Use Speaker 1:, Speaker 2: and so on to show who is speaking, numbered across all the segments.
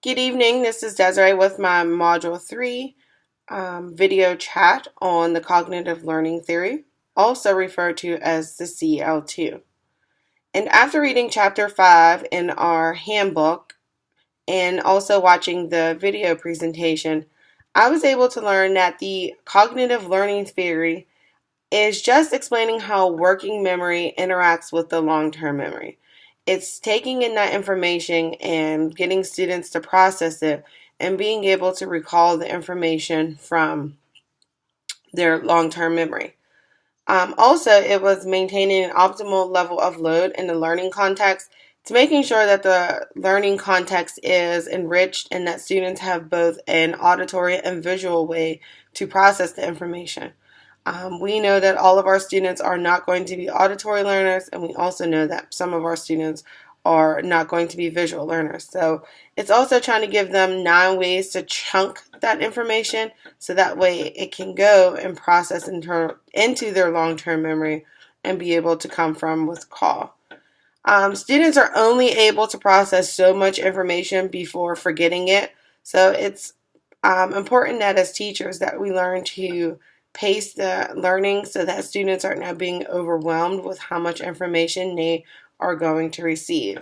Speaker 1: Good evening, this is Desiree with my Module 3 video chat on the cognitive learning theory, also referred to as the CL2. And after reading Chapter 5 in our handbook and also watching the video presentation, I was able to learn that the cognitive learning theory is just explaining how working memory interacts with the long-term memory. It's taking in that information and getting students to process it and being able to recall the information from their long-term memory. Also, it was maintaining an optimal level of load in the learning context. It's making sure that the learning context is enriched and that students have both an auditory and visual way to process the information. We know that all of our students are not going to be auditory learners, and we also know that some of our students are not going to be visual learners. So it's also trying to give them 9 ways to chunk that information so that way it can go and process into their long-term memory and be able to come from recall. Students are only able to process so much information before forgetting it. So it's important that as teachers that we learn to pace the learning so that students are not being overwhelmed with how much information they are going to receive.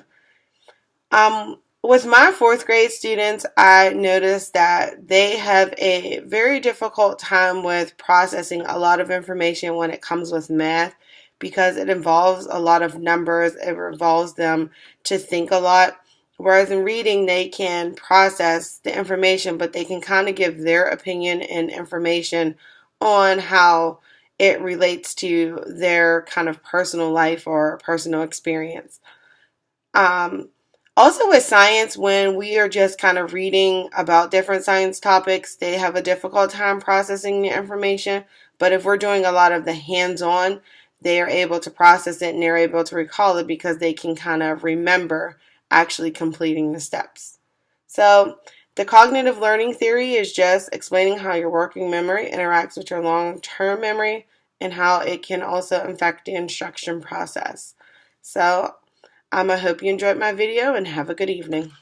Speaker 1: With my fourth grade students, I noticed that they have a very difficult time with processing a lot of information when it comes with math because it involves a lot of numbers, it involves them to think a lot. Whereas in reading, they can process the information, but they can kind of give their opinion and information on how it relates to their kind of personal life or personal experience. Um, Also, with science, when we are just kind of reading about different science topics, they have a difficult time processing the information. But if we're doing a lot of the hands on, they are able to process it and they're able to recall it because they can kind of remember actually completing the steps. So, the cognitive learning theory is just explaining how your working memory interacts with your long term memory and how it can also affect the instruction process. So, I hope you enjoyed my video and have a good evening.